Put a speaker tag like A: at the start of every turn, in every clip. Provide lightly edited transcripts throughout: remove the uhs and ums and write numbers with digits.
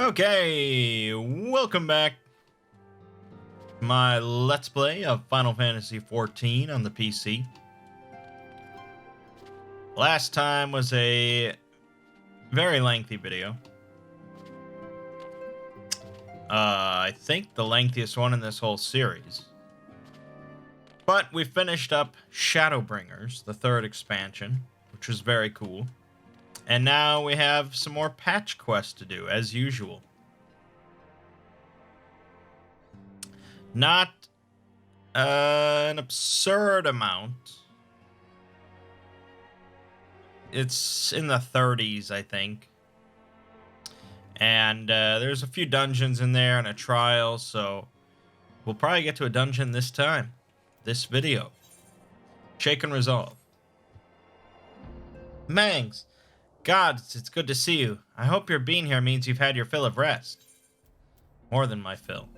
A: Okay, welcome back to my Let's Play of Final Fantasy XIV on the PC. Last time was a very lengthy video. I think the lengthiest one in this whole series. But we finished up Shadowbringers, the third expansion, which was very cool. And now we have some more patch quests to do, as usual. Not an absurd amount. It's in the 30s, I think. And there's a few dungeons in there and a trial, so we'll probably get to a dungeon this time. This video. Shake and resolve. Mangs, gods, it's good to see you. I hope your being here means you've had your fill of rest. More than my fill.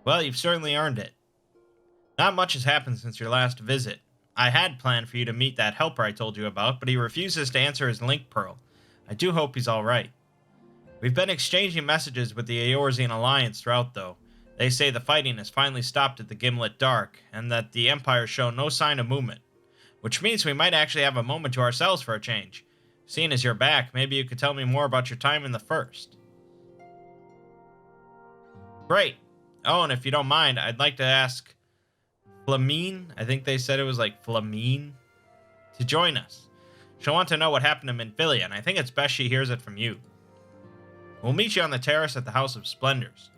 A: Well, you've certainly earned it. Not much has happened since your last visit. I had planned for you to meet that helper I told you about, but he refuses to answer his link pearl. I do hope he's alright. We've been exchanging messages with the Eorzean Alliance throughout, though. They say the fighting has finally stopped at the Gimlet Dark, and that the Empire show no sign of movement. Which means we might actually have a moment to ourselves for a change. Seeing as you're back, maybe you could tell me more about your time in the First. Great. Oh, and if you don't mind, I'd like to ask Flamine, I think they said it was like Flamine, to join us. She'll want to know what happened to Minfilia, and I think it's best she hears it from you. We'll meet you on the terrace at the House of Splendors.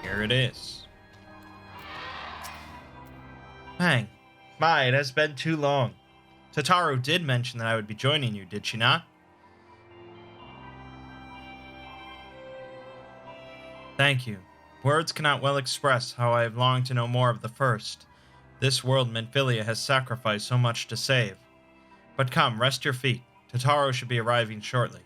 A: Here it is. Mangg, my, it has been too long. Tataru did mention that I would be joining you, did she not? Thank you. Words cannot well express how I have longed to know more of the First. This world Minfilia has sacrificed so much to save. But come, rest your feet. Tataru should be arriving shortly.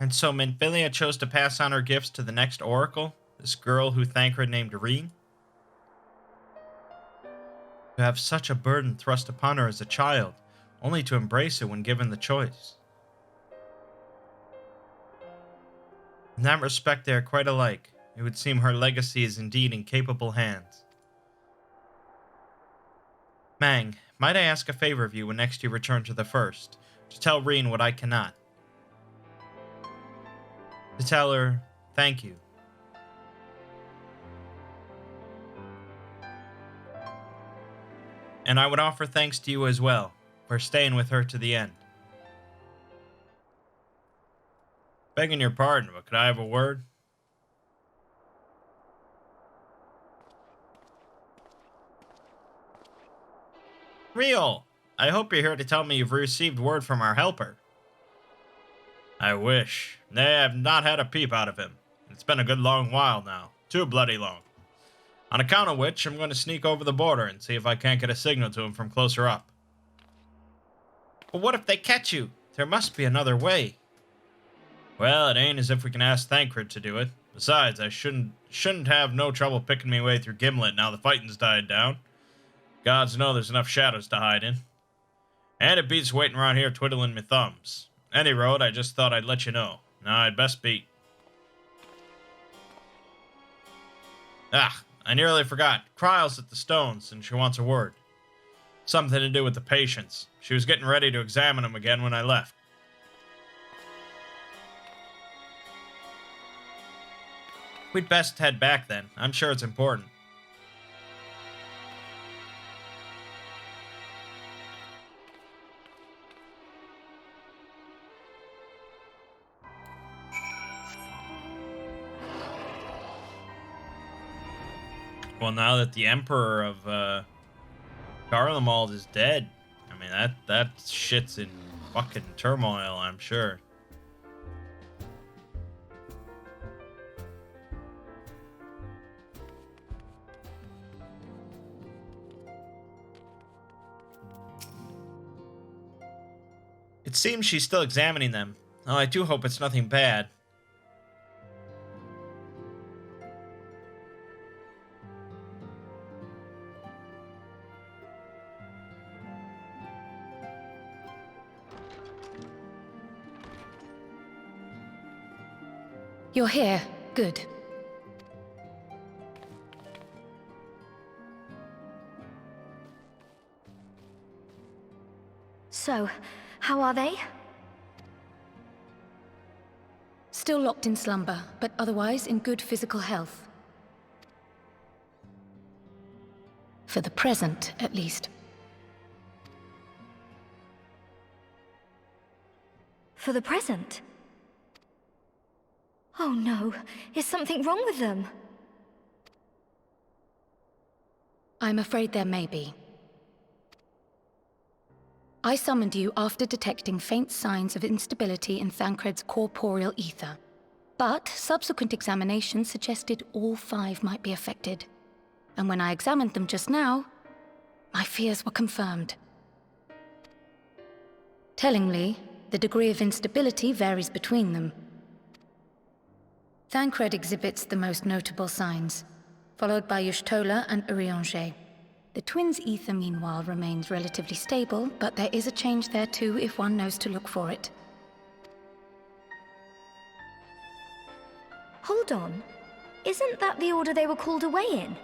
A: And so Minfilia chose to pass on her gifts to the next Oracle, this girl who Thancred named Reen? To have such a burden thrust upon her as a child, only to embrace it when given the choice. In that respect they are quite alike. It would seem her legacy is indeed in capable hands. Mangg, might I ask a favor of you when next you return to the First, to tell Reen what I cannot? To tell her, thank you. And I would offer thanks to you as well, for staying with her to the end. Begging your pardon, but could I have a word? Real! I hope you're here to tell me you've received word from our helper. I wish. They have not had a peep out of him. It's been a good long while now. Too bloody long. On account of which, I'm going to sneak over the border and see if I can't get a signal to him from closer up. But what if they catch you? There must be another way. Well, it ain't as if we can ask Thancred to do it. Besides, I shouldn't have no trouble picking me way through Gimlet now the fighting's died down. Gods know there's enough shadows to hide in. And it beats waiting around here twiddling me thumbs. Any road, I just thought I'd let you know. Now I'd best be. Ah, I nearly forgot. Kryle's at the Stones, and she wants a word. Something to do with the patients. She was getting ready to examine them again when I left. We'd best head back then. I'm sure it's important. Well, now that the Emperor of Garlemald is dead, I mean that shit's in fucking turmoil, I'm sure. It seems she's still examining them. Oh, I do hope it's nothing bad.
B: You're here. Good.
C: So, how are they?
B: Still locked in slumber, but otherwise in good physical health. For the present, at least.
C: For the present? Oh no, is something wrong with them?
B: I'm afraid there may be. I summoned you after detecting faint signs of instability in Thancred's corporeal ether. But subsequent examination suggested all 5 might be affected. And when I examined them just now, my fears were confirmed. Tellingly, the degree of instability varies between them. Thancred exhibits the most notable signs, followed by Y'shtola and Urianger. The twins' ether, meanwhile, remains relatively stable, but there is a change there too if one knows to look for it.
C: Hold on. Isn't that the order they were called away in?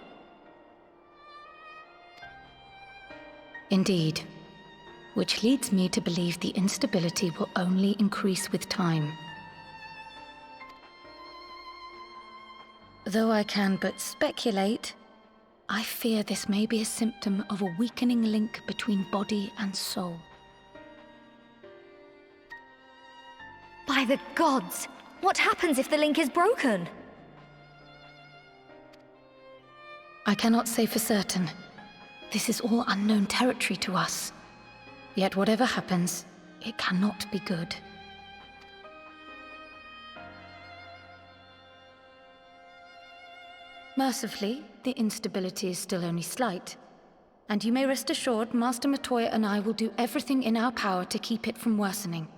B: Indeed. Which leads me to believe the instability will only increase with time. Though I can but speculate, I fear this may be a symptom of a weakening link between body and soul.
C: By the gods! What happens if the link is broken?
B: I cannot say for certain. This is all unknown territory to us. Yet whatever happens, it cannot be good. Mercifully, the instability is still only slight. And you may rest assured Master Matoya and I will do everything in our power to keep it from worsening.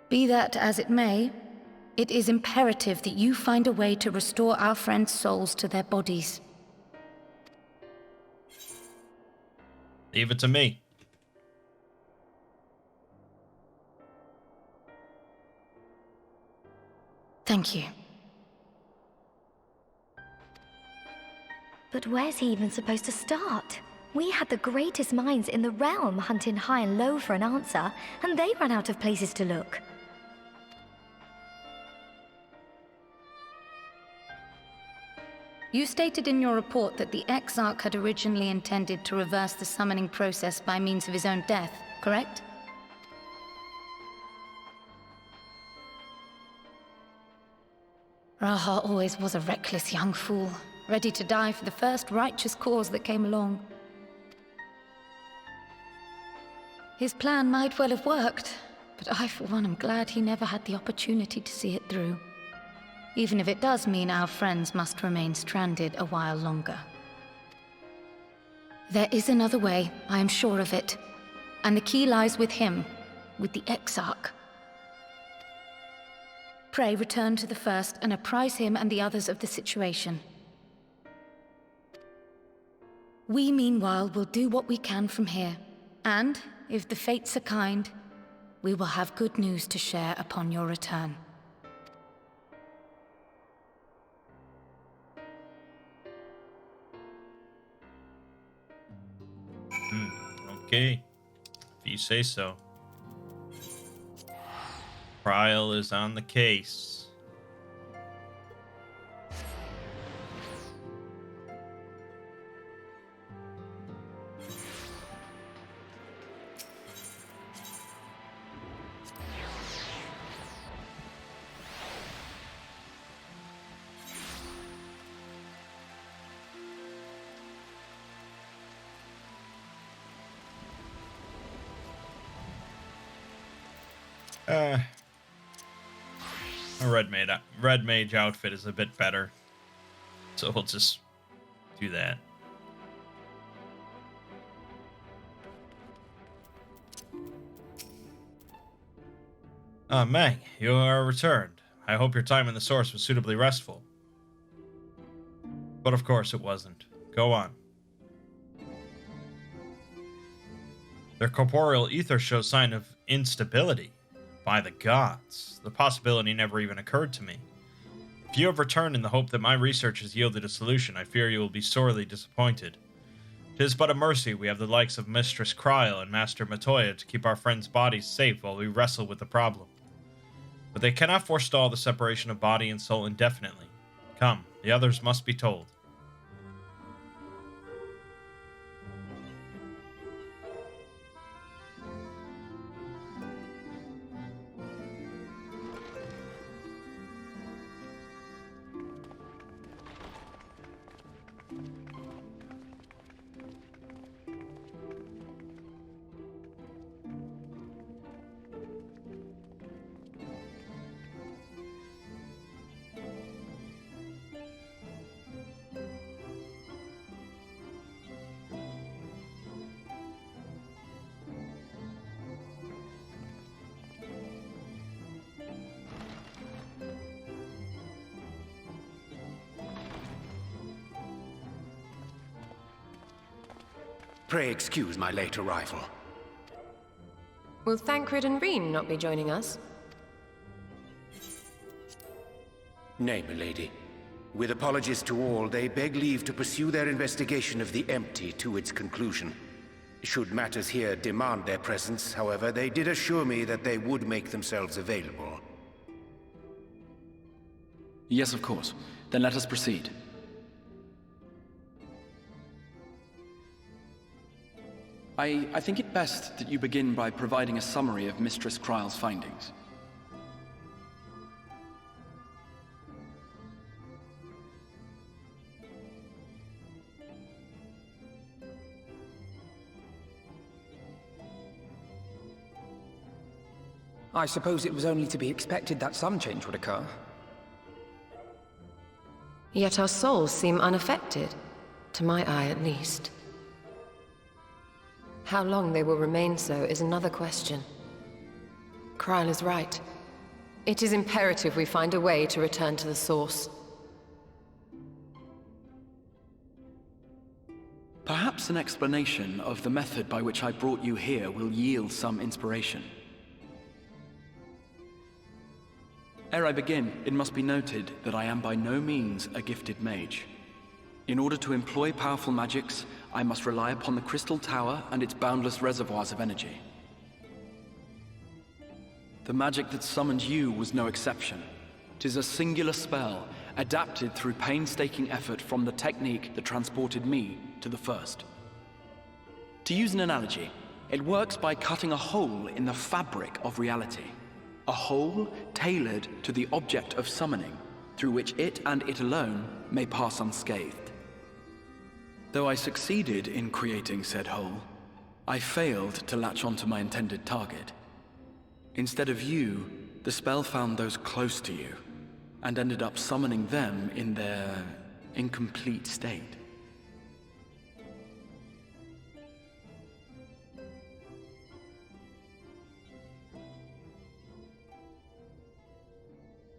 B: Be that as it may, it is imperative that you find a way to restore our friends' souls to their bodies.
A: Leave it to me.
B: Thank you.
C: But where's he even supposed to start? We had the greatest minds in the realm hunting high and low for an answer, and they ran out of places to look.
B: You stated in your report that the Exarch had originally intended to reverse the summoning process by means of his own death, correct? Raha always was a reckless young fool, ready to die for the first righteous cause that came along. His plan might well have worked, but I, for one, am glad he never had the opportunity to see it through. Even if it does mean our friends must remain stranded a while longer. There is another way, I am sure of it. And the key lies with him, with the Exarch. Pray return to the First and apprise him and the others of the situation. We, meanwhile, will do what we can from here. And, if the fates are kind, we will have good news to share upon your return.
A: Okay. If you say so. Trial is on the case. Uh, a red mage outfit is a bit better. So we'll just do that. Mangg, you are returned. I hope your time in the source was suitably restful. But of course it wasn't. Go on. Their corporeal ether shows sign of instability. By the gods, the possibility never even occurred to me. If you have returned in the hope that my research has yielded a solution, I fear you will be sorely disappointed. 'Tis but a mercy we have the likes of Mistress Kryl and Master Matoya to keep our friends' bodies safe while we wrestle with the problem. But they cannot forestall the separation of body and soul indefinitely. Come, the others must be told.
D: Pray excuse my late arrival.
E: Will Thancred and Reen not be joining us?
D: Nay, milady. With apologies to all, they beg leave to pursue their investigation of the empty to its conclusion. Should matters here demand their presence, however, they did assure me that they would make themselves available.
F: Yes, of course. Then let us proceed. I think it best that you begin by providing a summary of Mistress Kryl's findings.
G: I suppose it was only to be expected that some change would occur.
E: Yet our souls seem unaffected, to my eye at least. How long they will remain so is another question. Kryl is right. It is imperative we find a way to return to the source.
F: Perhaps an explanation of the method by which I brought you here will yield some inspiration. Ere I begin, it must be noted that I am by no means a gifted mage. In order to employ powerful magics, I must rely upon the Crystal Tower and its boundless reservoirs of energy. The magic that summoned you was no exception. 'Tis a singular spell, adapted through painstaking effort from the technique that transported me to the First. To use an analogy, it works by cutting a hole in the fabric of reality. A hole tailored to the object of summoning, through which it and it alone may pass unscathed. Though I succeeded in creating said hole, I failed to latch onto my intended target. Instead of you, the spell found those close to you, and ended up summoning them in their incomplete state.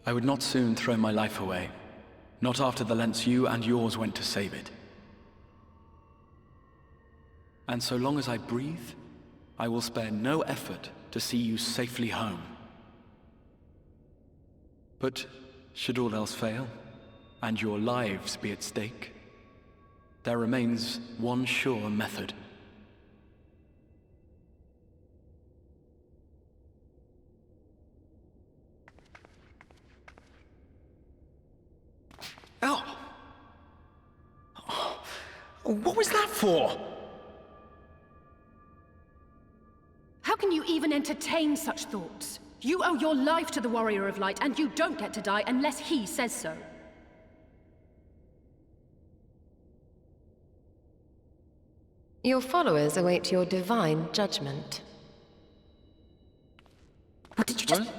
F: I would not soon throw my life away, not after the lengths you and yours went to save it. And so long as I breathe, I will spare no effort to see you safely home. But should all else fail, and your lives be at stake, there remains one sure method.
G: Oh! What was that for?
H: How can you even entertain such thoughts? You owe your life to the Warrior of Light, and you don't get to die unless he says so.
E: Your followers await your divine judgment.
G: What did you just...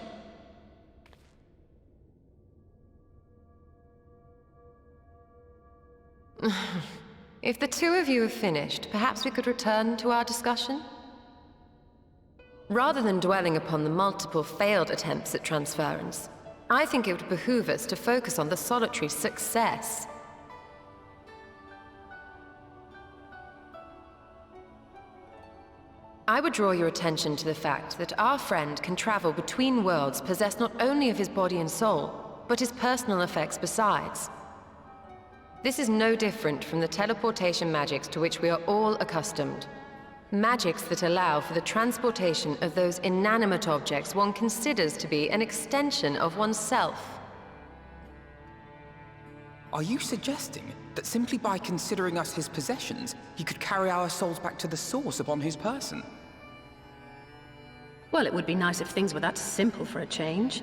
F: What?
E: If the two of you have finished, perhaps we could return to our discussion? Rather than dwelling upon the multiple failed attempts at transference, I think it would behoove us to focus on the solitary success. I would draw your attention to the fact that our friend can travel between worlds possessed not only of his body and soul, but his personal effects besides. This is no different from the teleportation magics to which we are all accustomed. Magics that allow for the transportation of those inanimate objects one considers to be an extension of oneself.
G: Are you suggesting that simply by considering us his possessions, he could carry our souls back to the source upon his person?
H: Well, it would be nice if things were that simple for a change.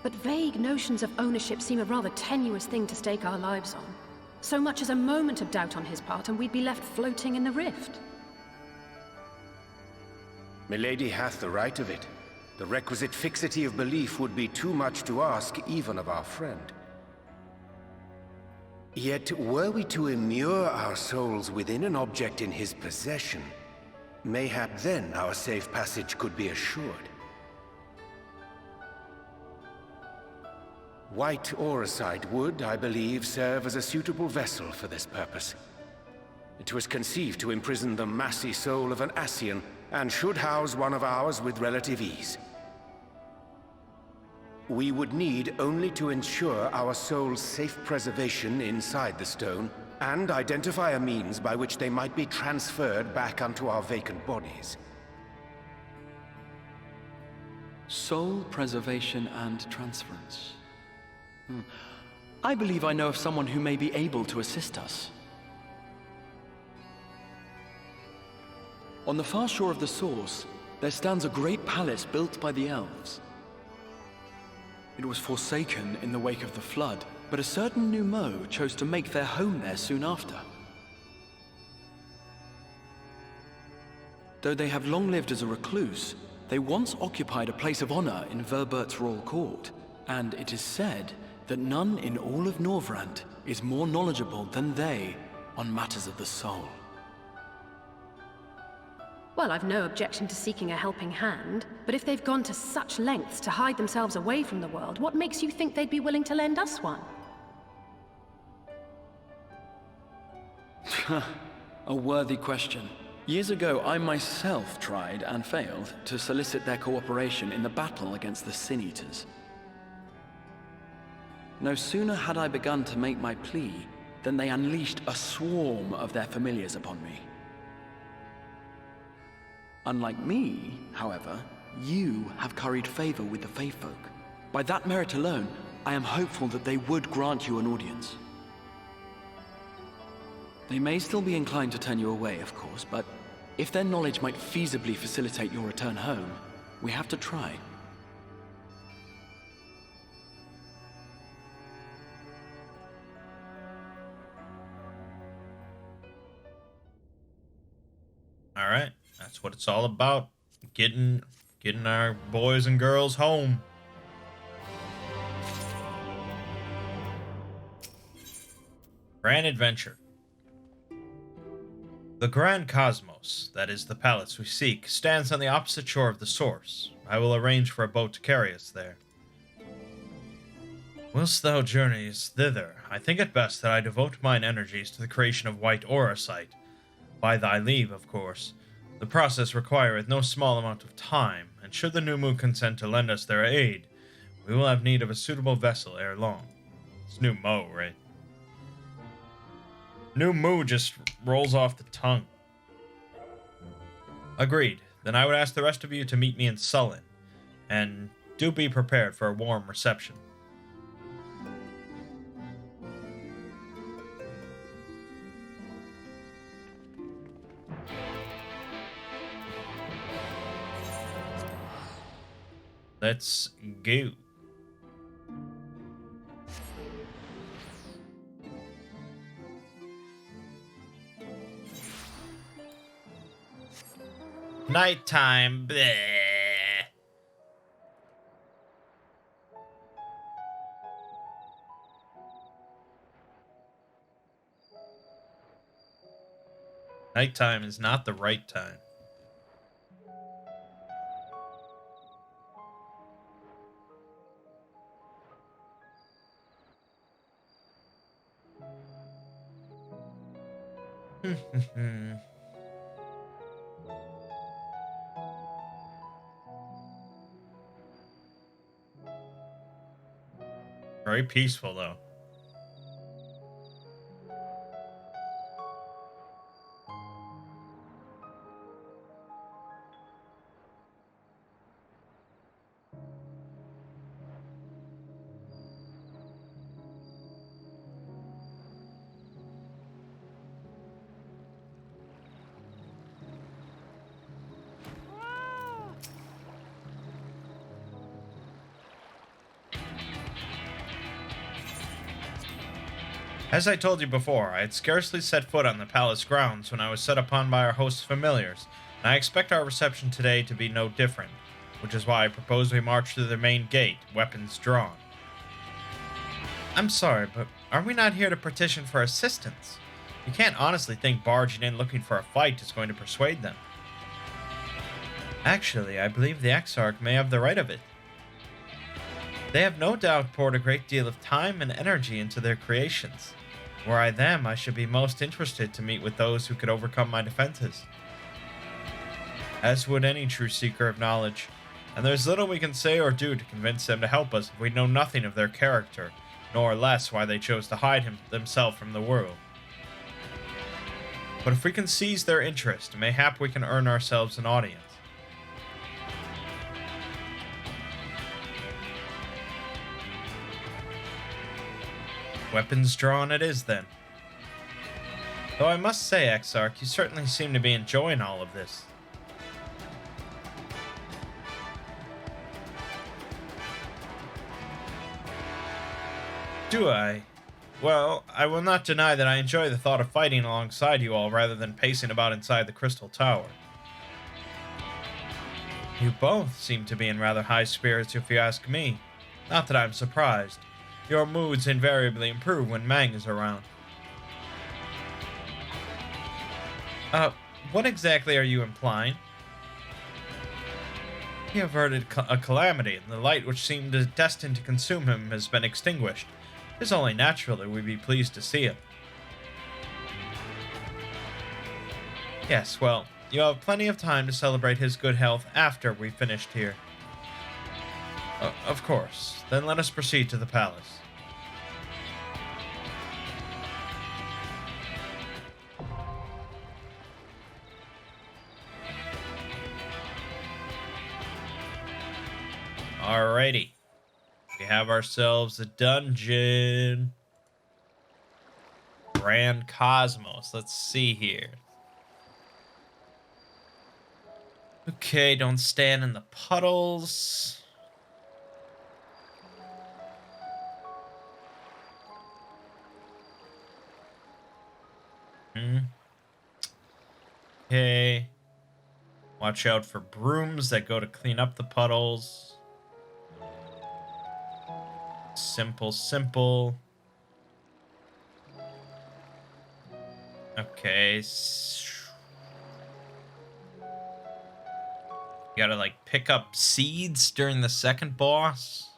H: But vague notions of ownership seem a rather tenuous thing to stake our lives on. So much as a moment of doubt on his part, and we'd be left floating in the rift.
D: Milady hath the right of it. The requisite fixity of belief would be too much to ask even of our friend. Yet, were we to immure our souls within an object in his possession, mayhap then our safe passage could be assured. White Auracite would, I believe, serve as a suitable vessel for this purpose. It was conceived to imprison the massy soul of an Ascian, and should house one of ours with relative ease. We would need only to ensure our soul's safe preservation inside the stone, and identify a means by which they might be transferred back unto our vacant bodies.
F: Soul preservation and transference. I believe I know of someone who may be able to assist us. On the far shore of the source, there stands a great palace built by the elves. It was forsaken in the wake of the flood, but a certain Numo chose to make their home there soon after. Though they have long lived as a recluse, they once occupied a place of honor in Verbert's royal court, and it is said that none in all of Norvrand is more knowledgeable than they on matters of the soul.
H: Well, I've no objection to seeking a helping hand, but if they've gone to such lengths to hide themselves away from the world, what makes you think they'd be willing to lend us one?
F: A worthy question. Years ago, I myself tried and failed to solicit their cooperation in the battle against the Sin Eaters. No sooner had I begun to make my plea than they unleashed a swarm of their familiars upon me. Unlike me, however, you have curried favor with the Fae folk. By that merit alone, I am hopeful that they would grant you an audience. They may still be inclined to turn you away, of course, but if their knowledge might feasibly facilitate your return home, we have to try.
A: All right, that's what it's all about. Getting our boys and girls home. Grand Adventure. The Grand Cosmos, that is the palace we seek, stands on the opposite shore of the source. I will arrange for a boat to carry us there. Whilst thou journeys thither, I think it best that I devote mine energies to the creation of white auracite. By thy leave, of course. The process requireth no small amount of time, and should the Numu consent to lend us their aid, we will have need of a suitable vessel ere long. It's Numo, right? Numu just rolls off the tongue. Agreed. Then I would ask the rest of you to meet me in Sullen, and do be prepared for a warm reception. Let's go. Nighttime. Bleh. Nighttime is not the right time. Very peaceful, though. As I told you before, I had scarcely set foot on the palace grounds when I was set upon by our host's familiars, and I expect our reception today to be no different, which is why I propose we march through the main gate, weapons drawn. I'm sorry, but are we not here to petition for assistance? You can't honestly think barging in looking for a fight is going to persuade them. Actually, I believe the Exarch may have the right of it. They have no doubt poured a great deal of time and energy into their creations. Were I them, I should be most interested to meet with those who could overcome my defenses. As would any true seeker of knowledge, and there's little we can say or do to convince them to help us if we know nothing of their character, nor less why they chose to hide themselves from the world. But if we can seize their interest, mayhap we can earn ourselves an audience. Weapons drawn it is, then. Though I must say, Exarch, you certainly seem to be enjoying all of this. Do I? Well, I will not deny that I enjoy the thought of fighting alongside you all rather than pacing about inside the Crystal Tower. You both seem to be in rather high spirits if you ask me. Not that I'm surprised. Your moods invariably improve when Mangg is around. What exactly are you implying? He averted a calamity, and the light which seemed destined to consume him has been extinguished. It is only natural that we'd be pleased to see him. Yes, well, you have plenty of time to celebrate his good health after we've finished here. Of course. Then let us proceed to the palace. Alrighty. We have ourselves a dungeon. Grand Cosmos. Let's see here. Okay, don't stand in the puddles. Okay. Watch out for brooms that go to clean up the puddles. Simple. Okay. You gotta, like, pick up seeds during the second boss.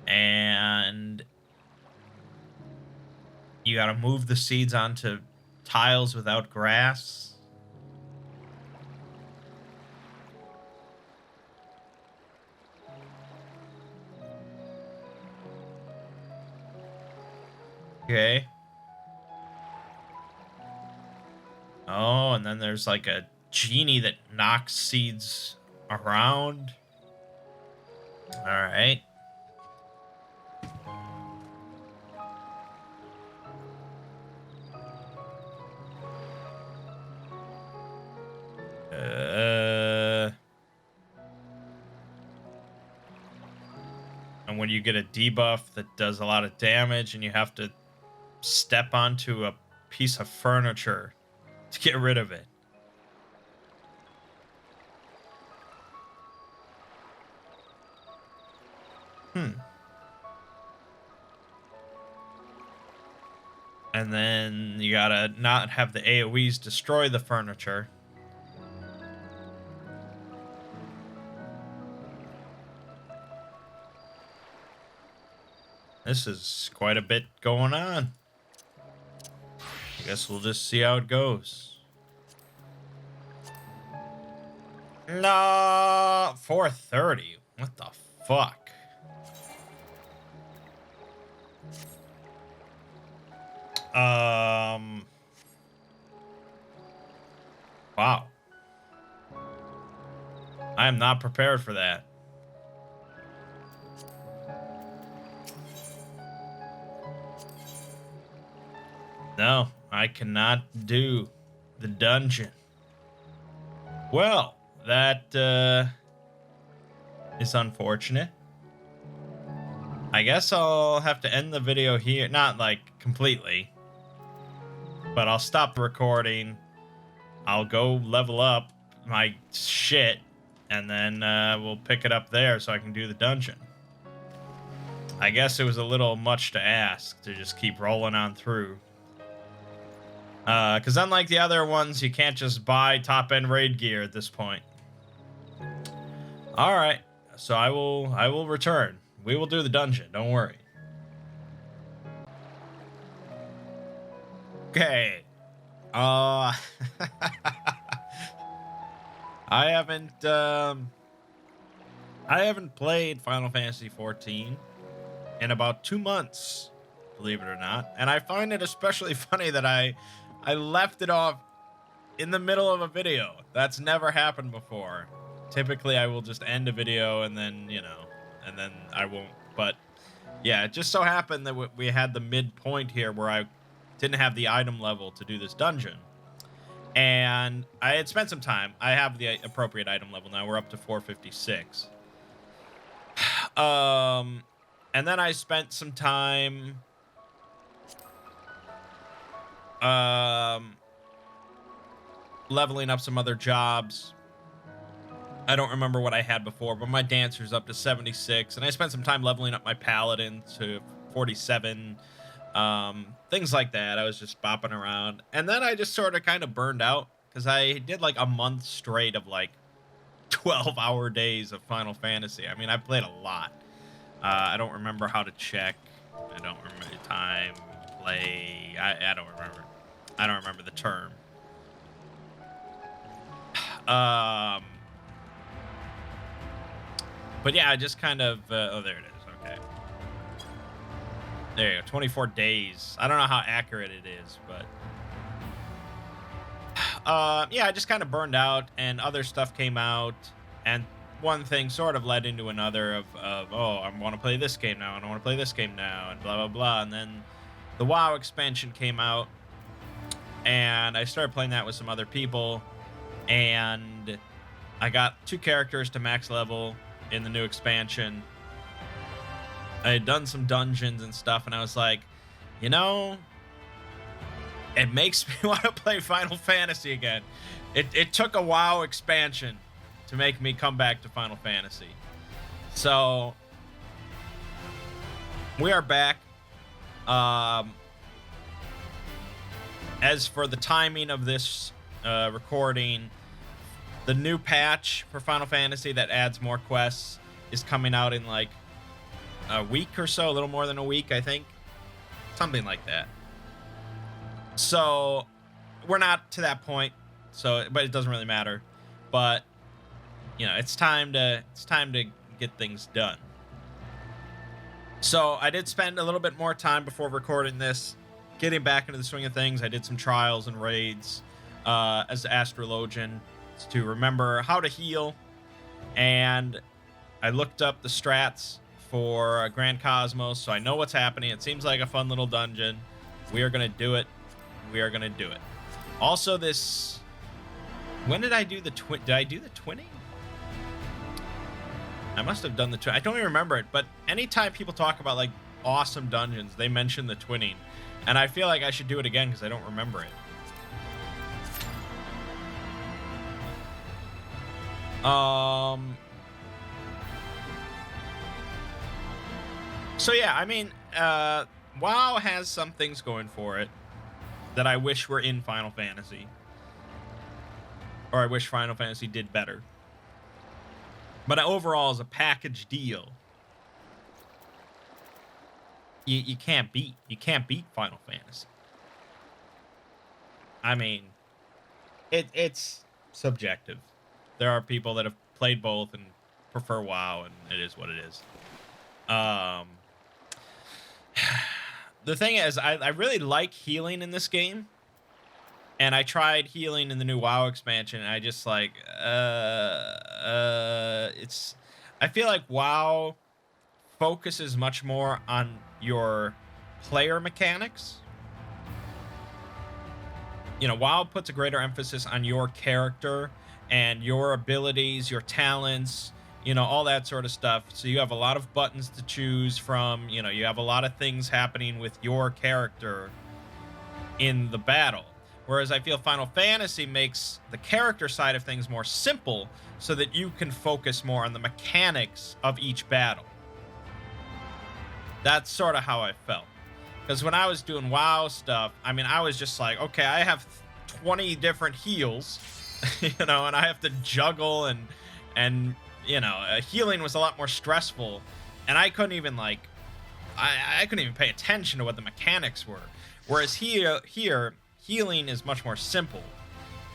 A: And you gotta move the seeds onto tiles without grass. Okay. Oh, and then there's like a genie that knocks seeds around. Alright. And when you get a debuff that does a lot of damage and you have to step onto a piece of furniture to get rid of it. And then you gotta not have the AoEs destroy the furniture. This is quite a bit going on. I guess we'll just see how it goes. No, 4:30. What the fuck? Wow. I am not prepared for that. No, I cannot do the dungeon. Well, that is unfortunate. I guess I'll have to end the video here. Not like completely, but I'll stop the recording. I'll go level up my shit, and then we'll pick it up there so I can do the dungeon. I guess it was a little much to ask to just keep rolling on through. Because unlike the other ones, you can't just buy top-end raid gear at this point. Alright, so I will return. We will do the dungeon, don't worry. Okay. I haven't played Final Fantasy XIV in about 2 months, believe it or not. And I find it especially funny that I left it off in the middle of a video. That's never happened before. Typically, I will just end a video and then, you know, and then I won't. But yeah, it just so happened that we had the midpoint here where I didn't have the item level to do this dungeon. And I had spent some time. I have the appropriate item level now. We're up to 456. And then I spent some time leveling up some other jobs. I don't remember what I had before, but my dancer's up to 76, and I spent some time leveling up my paladin to 47. Things like that. I was just bopping around, and then I just sort of kind of burned out because I did like a month straight of like 12-hour days of Final Fantasy. I mean, I played a lot. I don't remember how to check. I don't remember the time, play. I don't remember. I don't remember the term. But yeah, I just kind of... oh, there it is. Okay. There you go. 24 days. I don't know how accurate it is, but... yeah, I just kind of burned out, and other stuff came out, and one thing sort of led into another of oh, I want to play this game now, and I want to play this game now, and blah, blah, blah. And then the WoW expansion came out, and I started playing that with some other people, and I got 2 characters to max level in the new expansion. I had done some dungeons and stuff, and I was like, you know, it makes me want to play Final Fantasy again. It took a WoW expansion to make me come back to Final Fantasy. So we are back. As for the timing of this recording, the new patch for Final Fantasy that adds more quests is coming out in like a week or so, a little more than a week, I think. Something like that. So we're not to that point, but it doesn't really matter. But you know, it's time to get things done. So I did spend a little bit more time before recording this, getting back into the swing of things. I did some trials and raids as an astrologian to remember how to heal, and I looked up the strats for Grand Cosmos, so I know what's happening. It seems like a fun little dungeon. We are gonna do it. We are gonna do it. Also, this... when did I do the twin? Did I do the twinning? I must have done the twin. I don't even remember it, but anytime people talk about like awesome dungeons, they mention the twinning, and I feel like I should do it again because I don't remember it. So yeah, I mean, WoW has some things going for it that I wish were in Final Fantasy. Or I wish Final Fantasy did better. But overall, as a package deal, you can't beat Final Fantasy. I mean, it's subjective. There are people that have played both and prefer WoW, and it is what it is. The thing is, I really like healing in this game. And I tried healing in the new WoW expansion, and I just like, I feel like WoW focuses much more on your player mechanics. You know, WoW puts a greater emphasis on your character and your abilities, your talents, you know, all that sort of stuff. So you have a lot of buttons to choose from, you know, you have a lot of things happening with your character in the battle. Whereas I feel Final Fantasy makes the character side of things more simple so that you can focus more on the mechanics of each battle. That's sort of how I felt. Because when I was doing WoW stuff, I mean, I was just like, okay, I have 20 different heals, you know, and I have to juggle and you know, healing was a lot more stressful. And I couldn't even, like, I couldn't even pay attention to what the mechanics were. Whereas here, healing is much more simple.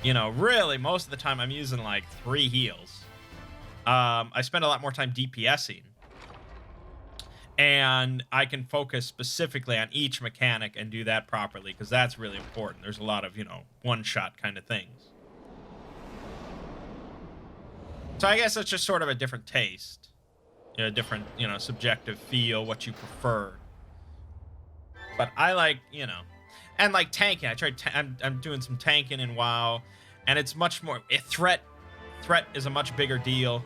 A: You know, really, most of the time I'm using like 3 heals. I spend a lot more time DPSing. And I can focus specifically on each mechanic and do that properly, because that's really important. There's a lot of, you know, one-shot kind of things. So I guess it's just sort of a different taste. You know, a different, you know, subjective feel, what you prefer. But I like, you know, and like tanking. I tried. I'm doing some tanking in WoW, and it's much more. Threat is a much bigger deal.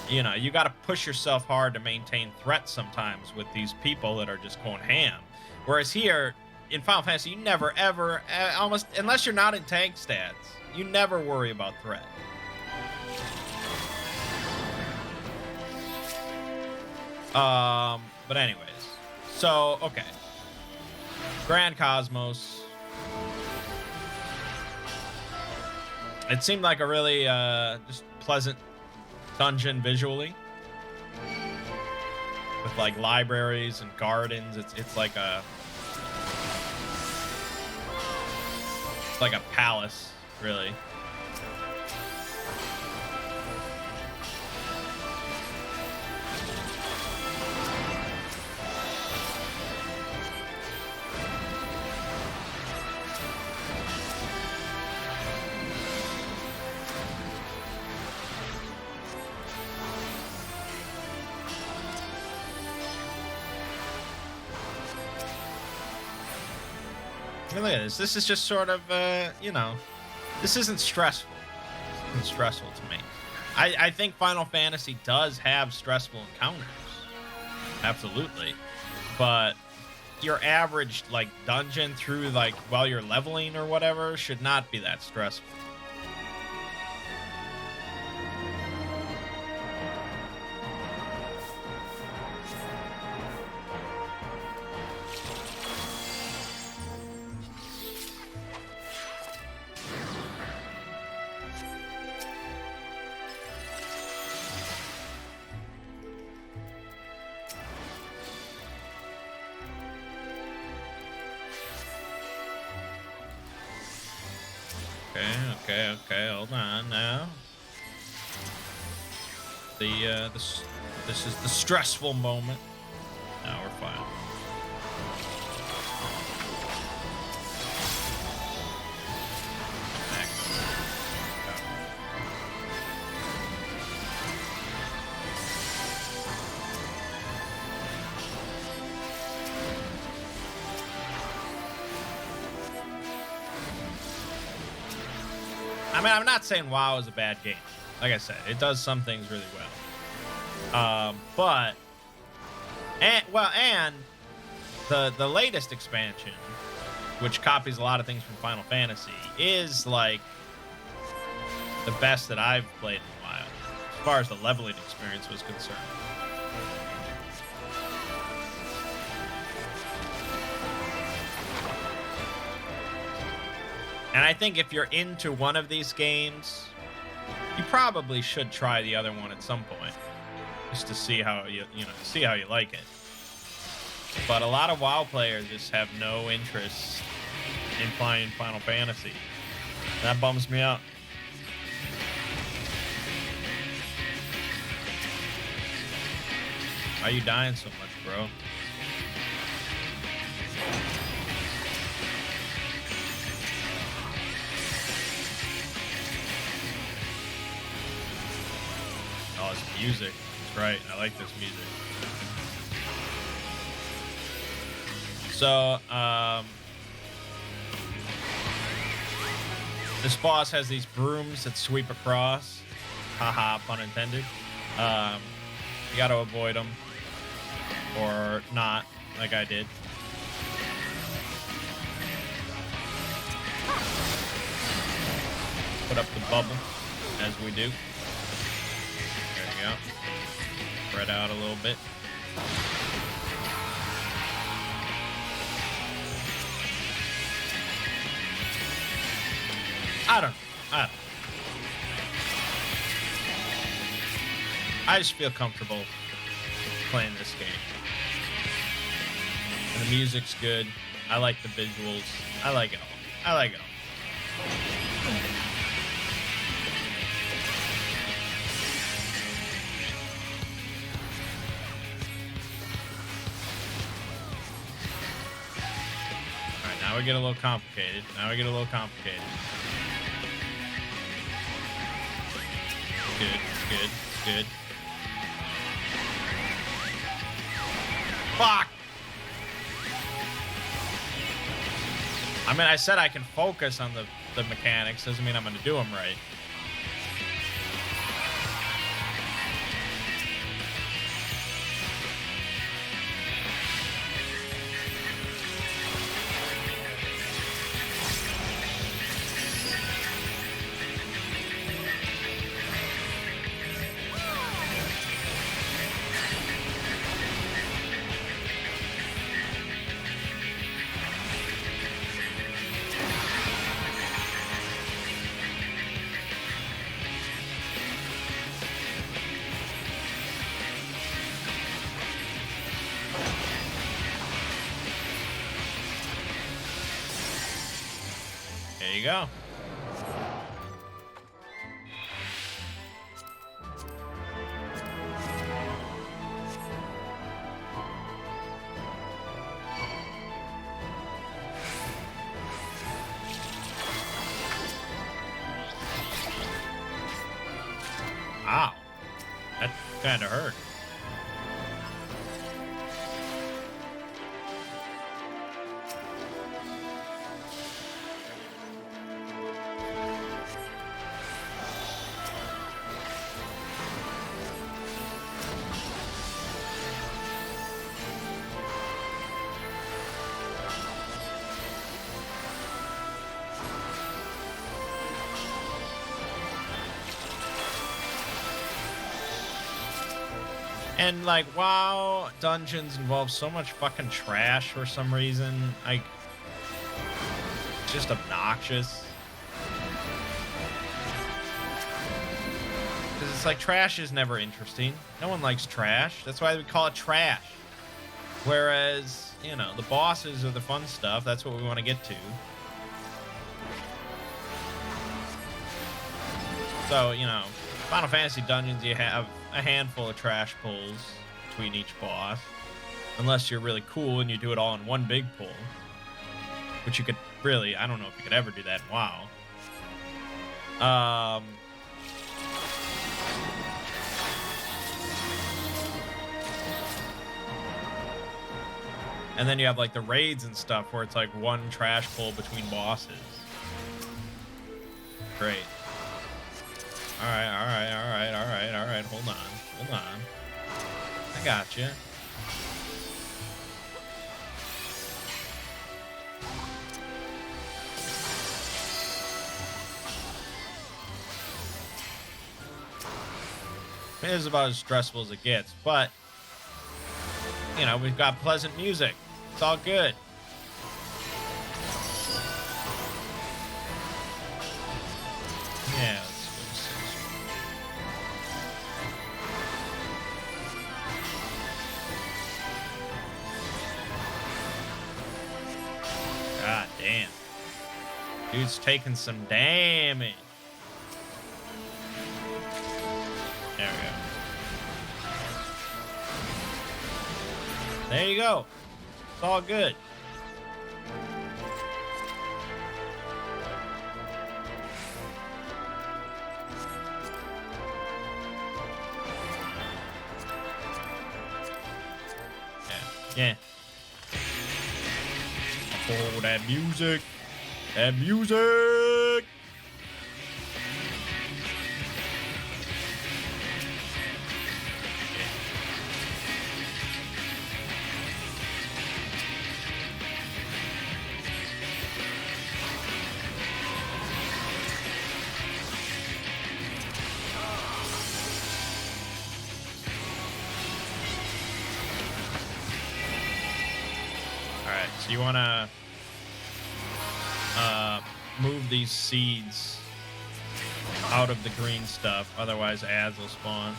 A: You know, you got to push yourself hard to maintain threat sometimes with these people that are just going ham. Whereas here in Final Fantasy, you never ever, almost unless you're not in tank stats, you never worry about threat. But anyways, so okay. Grand Cosmos. It seemed like a really just pleasant dungeon visually, with like libraries and gardens. It's like a palace, really. Look at this. This is just sort of, you know, this isn't stressful. This isn't stressful to me. I think Final Fantasy does have stressful encounters. Absolutely. But your average, like, dungeon through, like, while you're leveling or whatever should not be that stressful. Okay, hold on now. This is the stressful moment. Now we're fine. I mean, I'm not saying WoW is a bad game. Like I said, it does some things really well. And the latest expansion, which copies a lot of things from Final Fantasy, is like the best that I've played in a while, as far as the leveling experience was concerned. And I think if you're into one of these games, you probably should try the other one at some point, just to see how see how you like it. But a lot of WoW players just have no interest in playing Final Fantasy. That bums me out. Why are you dying so much, bro? Oh, it's music. That's right. I like this music. So, this boss has these brooms that sweep across. Haha, pun intended. You gotta avoid them. Or not, like I did. Put up the bubble, as we do. There you go. Spread out a little bit. I don't know. I just feel comfortable playing this game. And the music's good. I like the visuals. I like it all. I like it all. Alright, now we get a little complicated. Good. Fuck! I mean, I said I can focus on the mechanics. Doesn't mean I'm going to do them right. There you go. Ow. That kind of hurt. And like, WoW dungeons involve so much fucking trash for some reason. Like, it's just obnoxious. Because it's like, trash is never interesting. No one likes trash. That's why we call it trash. Whereas, you know, the bosses are the fun stuff. That's what we want to get to. So, you know, Final Fantasy dungeons, you have a handful of trash pulls between each boss. Unless you're really cool and you do it all in one big pull. Which you could really, I don't know if you could ever do that in WoW. And then you have like the raids and stuff where it's like one trash pull between bosses. Great. Alright. Hold on. I got you. It is about as stressful as it gets, but, you know, we've got pleasant music. It's all good. Dude's taking some damage. There we go. There you go. It's all good. Yeah. Oh, that music. That music. So you want to move these seeds out of the green stuff, otherwise ads will spawn.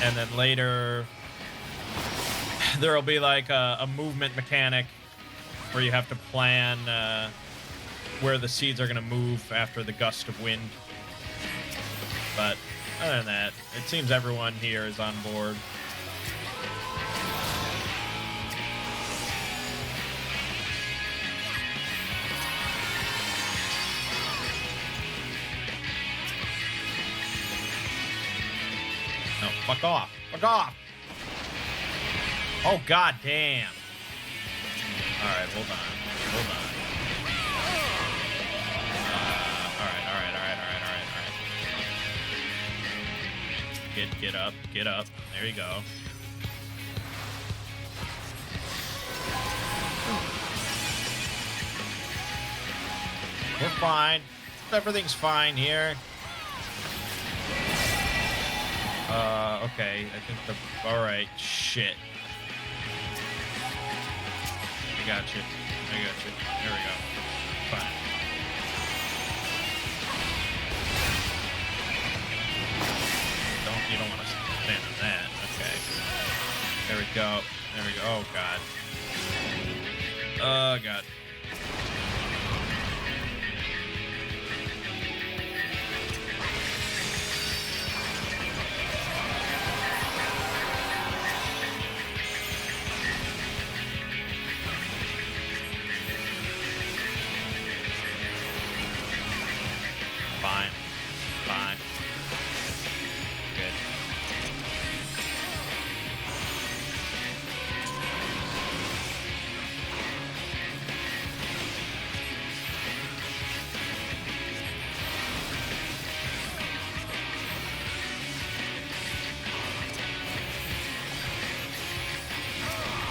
A: And then later there'll be like a movement mechanic where you have to plan where the seeds are going to move after the gust of wind. But other than that, it seems everyone here is on board. No, fuck off. Fuck off. Oh, god damn. Alright, hold on. Hold on. Alright. Get up. Get up. There you go. We're fine. Everything's fine here. Okay. I think the... Alright, shit. I got you. I got you. There we go. Fine. You don't want to stand on that. Okay. There we go. There we go. Oh, God. Oh, God. Fine. Fine. Good.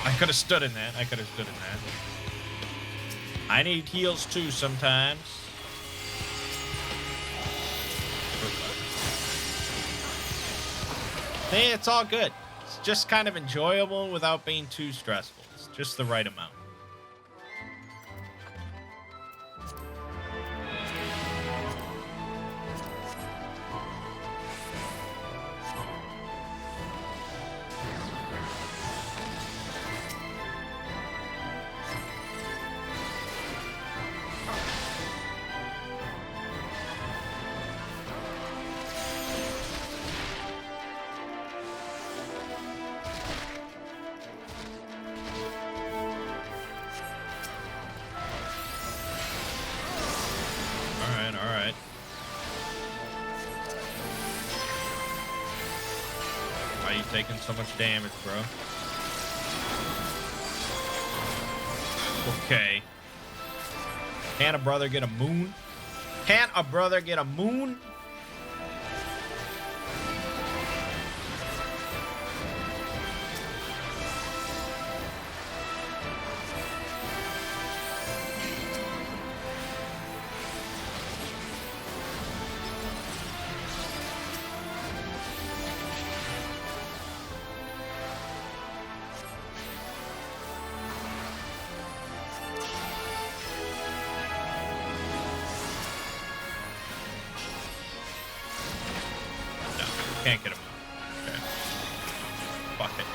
A: I could have stood in that. I could have stood in that. I need heals too sometimes. Hey, it's all good. It's just kind of enjoyable without being too stressful. It's just the right amount. Alright. Why are you taking so much damage, bro? Okay. Can a brother get a moon? Can't a brother get a moon? Can't get him out. Okay. Fuck it.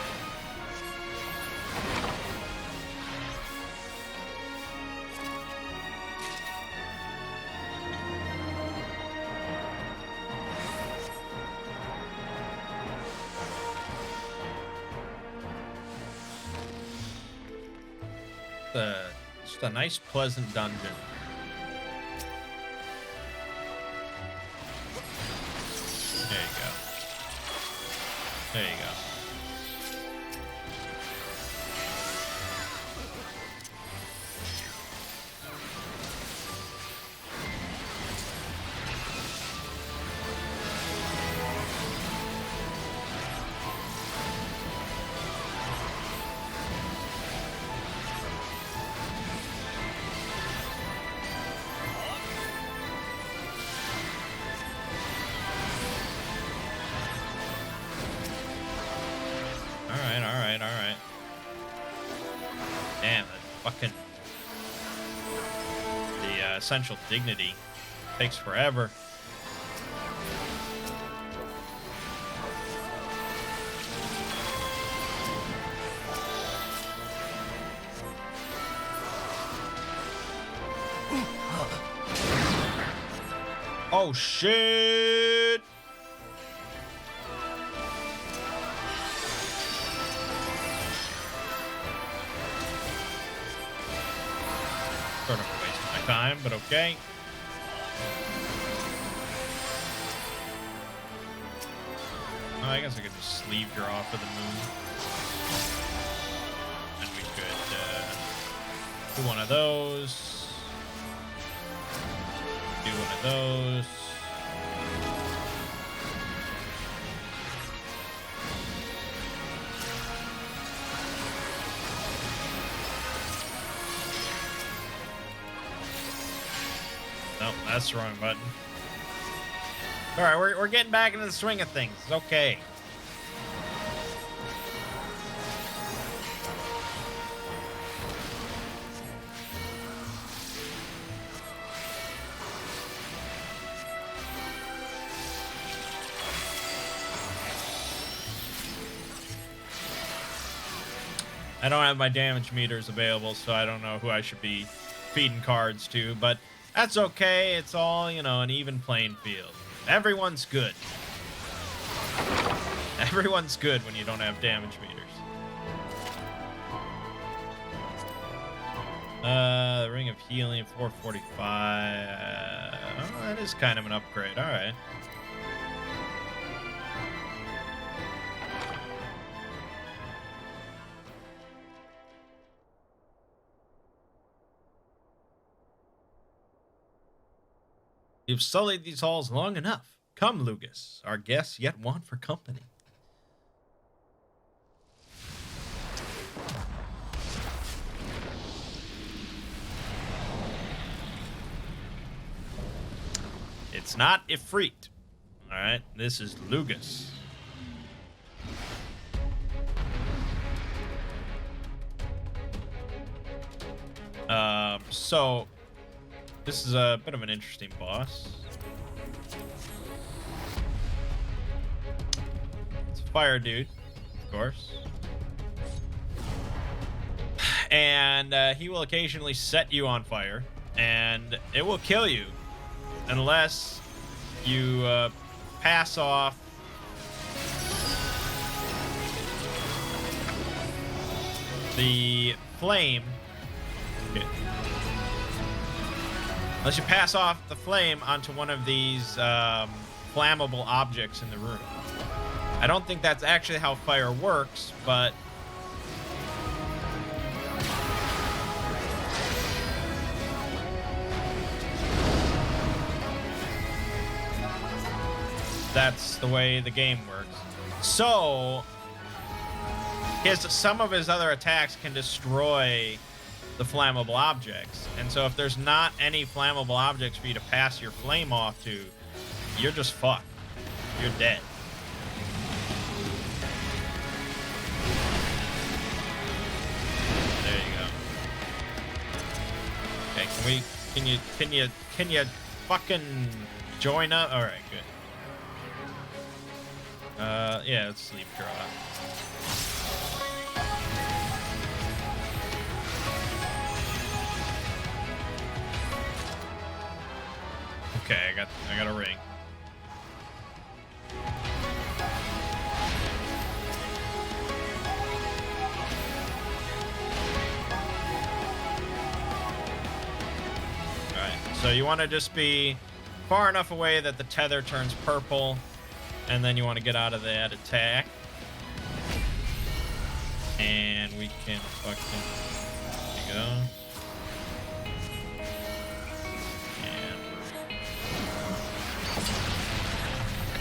A: just a nice, pleasant dungeon. There you go. There you go. Alright. Damn, that fucking... The essential dignity takes forever. Oh, shit! Sort of a waste of my time, but okay. Oh, I guess I could just sleeve draw for the moon. And we could do one of those. Do one of those. Nope, that's the wrong button. Alright, we're getting back into the swing of things. It's okay. I don't have my damage meters available, so I don't know who I should be feeding cards to, but that's okay. It's all, you know, an even playing field. Everyone's good. Everyone's good when you don't have damage meters. The Ring of Healing, 445. Oh, that is kind of an upgrade. All right. You've sullied these halls long enough. Come, Lugus. Our guests yet want for company. It's not Ifrit. Alright, this is Lugus. So this is a bit of an interesting boss. It's a fire dude, of course. And he will occasionally set you on fire, and it will kill you unless you pass off the flame. Okay. Unless you pass off the flame onto one of these flammable objects in the room. I don't think that's actually how fire works, but that's the way the game works. So some of his other attacks can destroy the flammable objects, and so if there's not any flammable objects for you to pass your flame off to, you're just fucked. You're dead. There you go. Okay, can you fucking join up? All right, good. Yeah, let's sleep draw. Okay, I got a ring. So you want to just be far enough away that the tether turns purple, and then you want to get out of that attack. And we can fucking... There you go.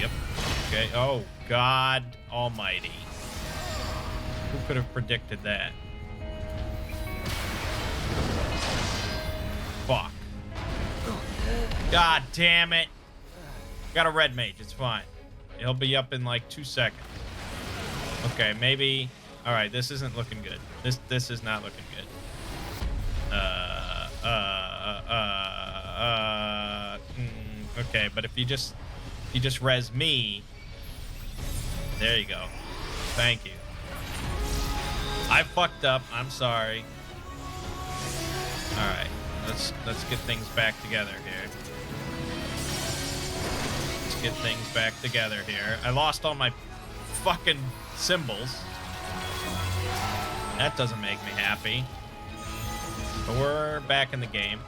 A: Yep. Okay. Oh, God almighty. Who could have predicted that? Fuck. God damn it. Got a red mage. It's fine. He'll be up in like 2 seconds. Okay, maybe... Alright, this isn't looking good. This is not looking good. Okay, but if you just res me, there you go. Thank you. I fucked up. I'm sorry. All right, let's get things back together here. Let's get things back together here. I lost all my fucking symbols. That doesn't make me happy. But we're back in the game.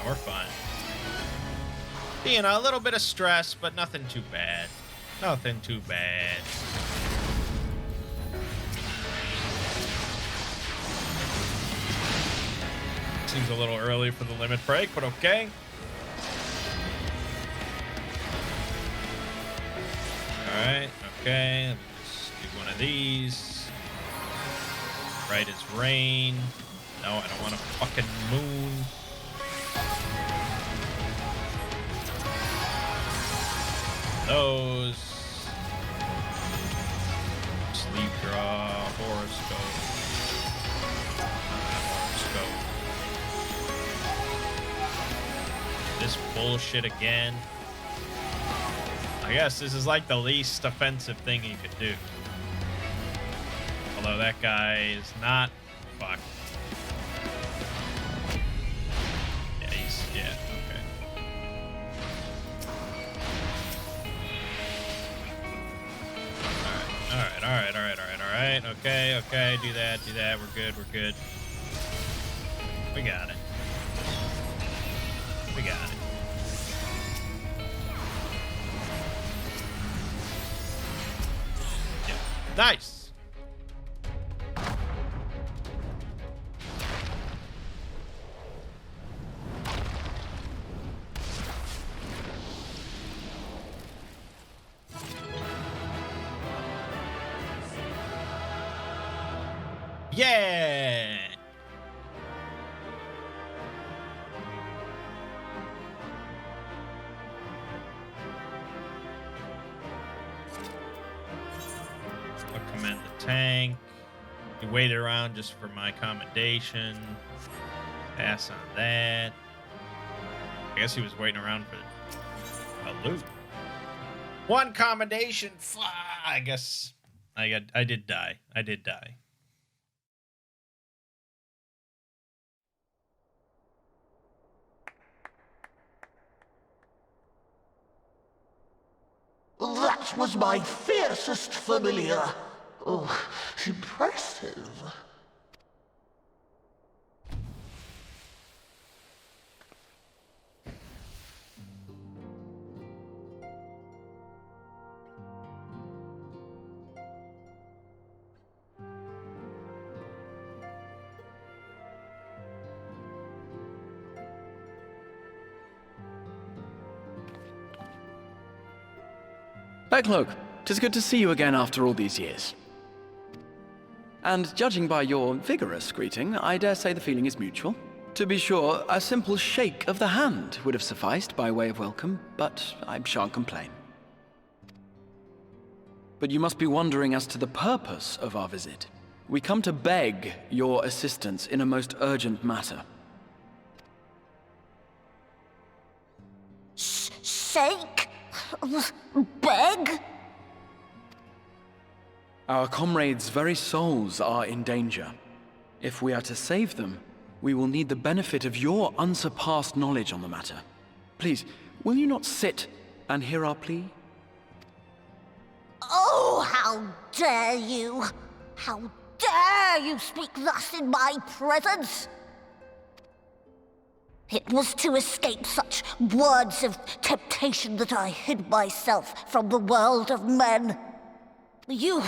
A: We're fine. You know, a little bit of stress, but nothing too bad. Nothing too bad. Seems a little early for the limit break, but okay. Alright, okay. Let's do one of these. Right as rain. No, I don't want a fucking moon. Those. Sleep draw, horoscope. Horoscope. This bullshit again. I guess this is like the least offensive thing he could do. Although that guy is not. Fuck. Yeah, he's. Yeah, okay. Alright. Okay. Do that. We're good. We got it. Yeah. Nice. Yeah. I'll command the tank. He waited around just for my commendation. Pass on that. I guess he was waiting around for a loot. One commendation. I guess I did die.
I: That was my fiercest familiar. Oh, impressive.
F: Backlook, 'tis good to see you again after all these years. And judging by your vigorous greeting, I dare say the feeling is mutual. To be sure, a simple shake of the hand would have sufficed by way of welcome, but I shan't complain. But you must be wondering as to the purpose of our visit. We come to beg your assistance in a most urgent matter.
I: Sake? Beg?
F: Our comrades' very souls are in danger. If we are to save them, we will need the benefit of your unsurpassed knowledge on the matter. Please, will you not sit and hear our plea?
I: Oh, how dare you! How dare you speak thus in my presence! It was to escape such words of temptation that I hid myself from the world of men. You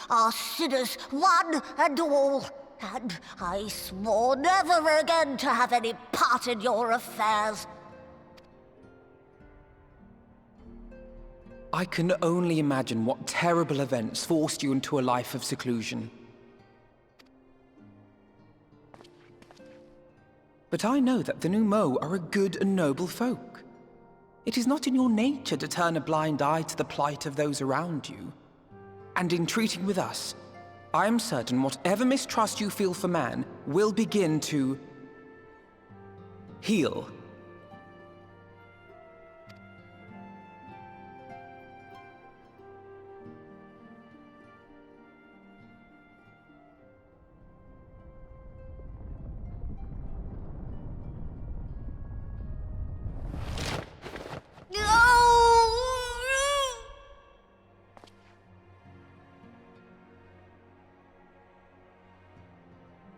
I: are sinners, one and all, and I swore never again to have any part in your affairs.
G: I can only imagine what terrible events forced you into a life of seclusion. But I know that the Numo are a good and noble folk. It is not in your nature to turn a blind eye to the plight of those around you. And in treating with us, I am certain whatever mistrust you feel for man will begin to heal.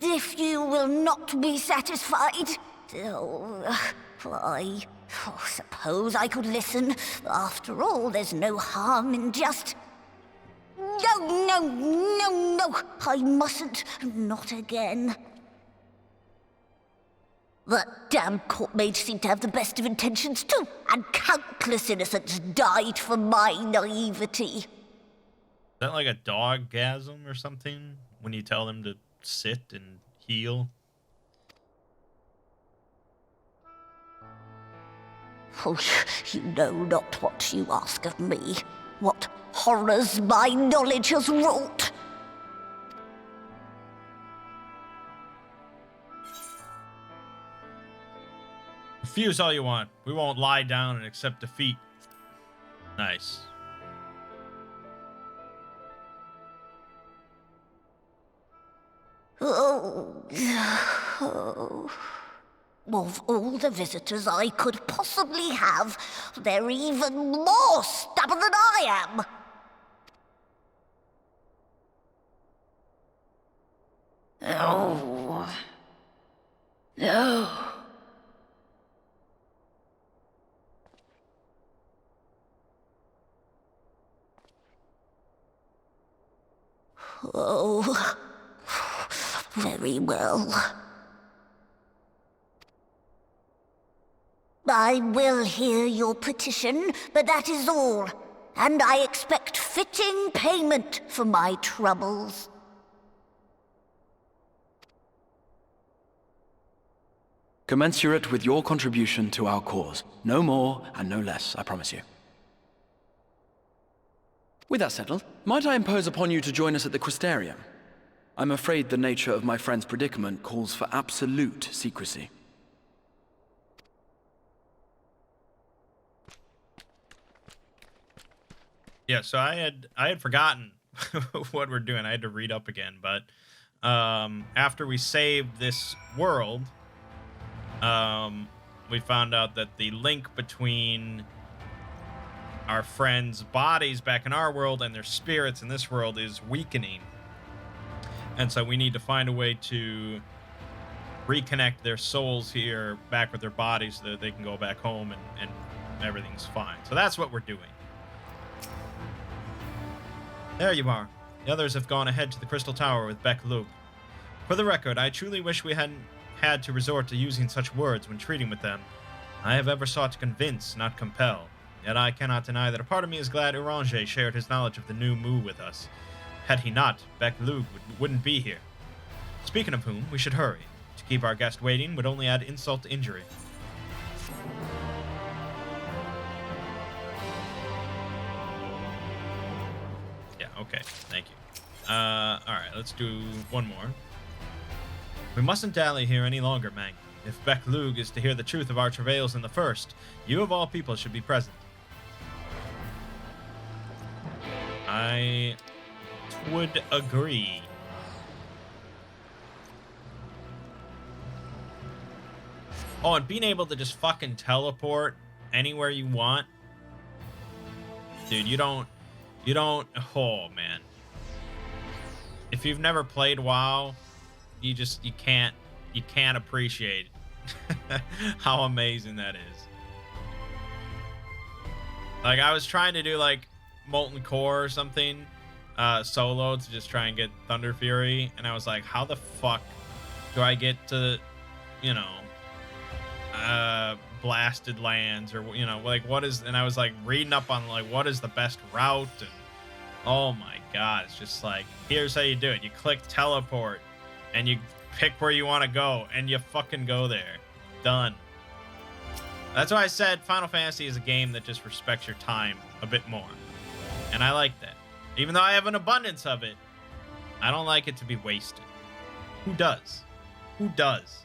I: If you will not be satisfied, I suppose I could listen. After all, there's no harm in just... No, I mustn't. Not again. That damn court mage seemed to have the best of intentions too, and countless innocents died for my naivety.
A: Is that like a dog-gasm or something? When you tell them to sit and heal?
I: Oh, you know not what you ask of me. What horrors my knowledge has wrought.
A: Refuse all you want. We won't lie down and accept defeat. Nice.
I: Of all the visitors I could possibly have, they're even more stubborn than I am.
B: No. No.
I: Oh, very well. I will hear your petition, but that is all. And I expect fitting payment for my troubles.
F: Commensurate with your contribution to our cause. No more and no less, I promise you. With that settled, might I impose upon you to join us at the Crystarium? I'm afraid the nature of my friend's predicament calls for absolute secrecy.
A: Yeah, so I had forgotten what we're doing. I had to read up again, but after we saved this world, we found out that the link between our friends' bodies back in our world and their spirits in this world is weakening. And so we need to find a way to reconnect their souls here back with their bodies so that they can go back home and everything's fine. So that's what we're doing. There you are. The others have gone ahead to the Crystal Tower with Beck Luke. For the record, I truly wish we hadn't had to resort to using such words when treating with them. I have ever sought to convince, not compel. Yet I cannot deny that a part of me is glad Orange shared his knowledge of the new Mu with us. Had he not, Beck Luke wouldn't be here. Speaking of whom, we should hurry. To keep our guest waiting would only add insult to injury. Yeah, okay, thank you. Alright, let's do one more. We mustn't dally here any longer, Mangg. If Beck Luke is to hear the truth of our travails in the first, you of all people should be present. I would agree. Oh, and being able to just fucking teleport anywhere you want. Dude, you don't, oh man. If you've never played WoW, you can't appreciate how amazing that is. Like, I was trying to do like Molten Core or something solo to just try and get Thunder Fury, and I was like, how the fuck do I get to, you know, blasted lands, or, you know, like, what is, and I was like reading up on like what is the best route, and oh my god, it's just like, here's how you do it. You click teleport and you pick where you want to go and you fucking go there. Done. That's why I said Final Fantasy is a game that just respects your time a bit more, and I like that. Even though I have an abundance of it, I don't like it to be wasted. Who does? Who does?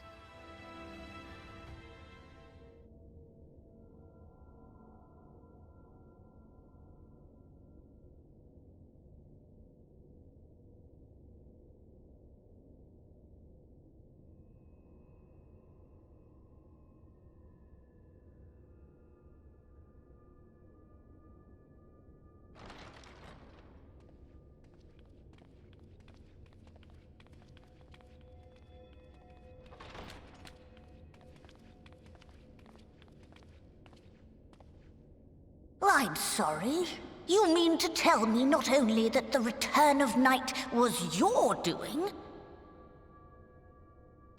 I: I'm sorry. You mean to tell me not only that the return of night was your doing,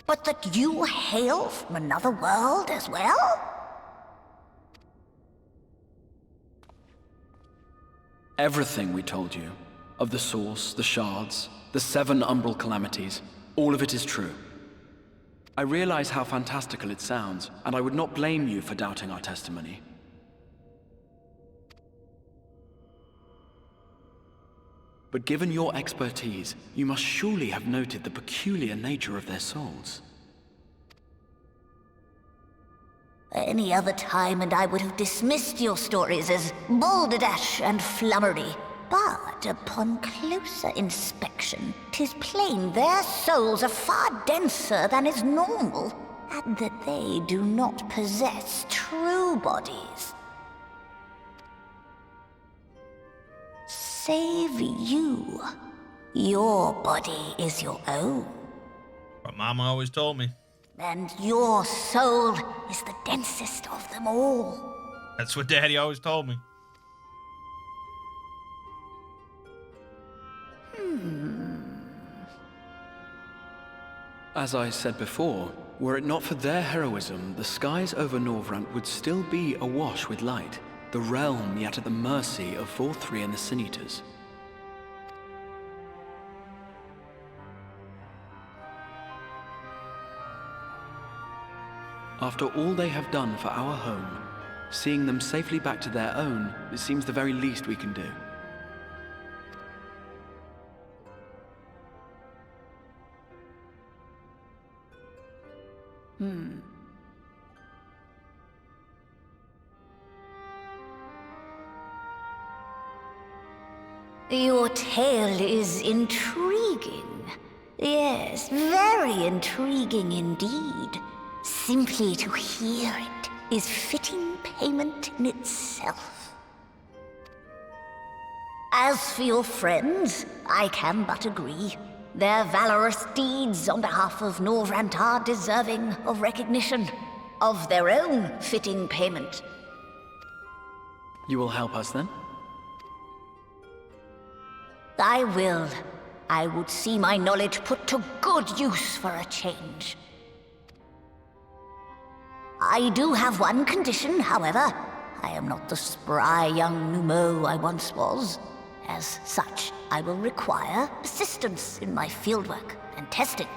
I: but that you hail from another world as well?
F: Everything we told you, of the source, the shards, the 7 umbral calamities, all of it is true. I realize how fantastical it sounds, and I would not blame you for doubting our testimony. But given your expertise, you must surely have noted the peculiar nature of their souls.
I: Any other time and I would have dismissed your stories as balderdash and flummery. But upon closer inspection, 'tis plain their souls are far denser than is normal, and that they do not possess true bodies. Save you. Your body is your own.
A: What Mama always told me.
I: And your soul is the densest of them all.
A: That's what Daddy always told me.
F: As I said before, were it not for their heroism, the skies over Norvrant would still be awash with light, the realm yet at the mercy of Vor3 and the Sin Eaters. After all they have done for our home, seeing them safely back to their own, it seems the very least we can do.
I: Your tale is intriguing. Yes, very intriguing indeed. Simply to hear it is fitting payment in itself. As for your friends, I can but agree. Their valorous deeds on behalf of Norvrant are deserving of recognition, of their own fitting payment.
F: You will help us then?
I: I will. I would see my knowledge put to good use for a change. I do have one condition, however. I am not the spry young Numo I once was. As such, I will require assistance in my fieldwork and testing.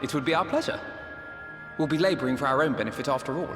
G: It would be our pleasure. We'll be laboring for our own benefit after all.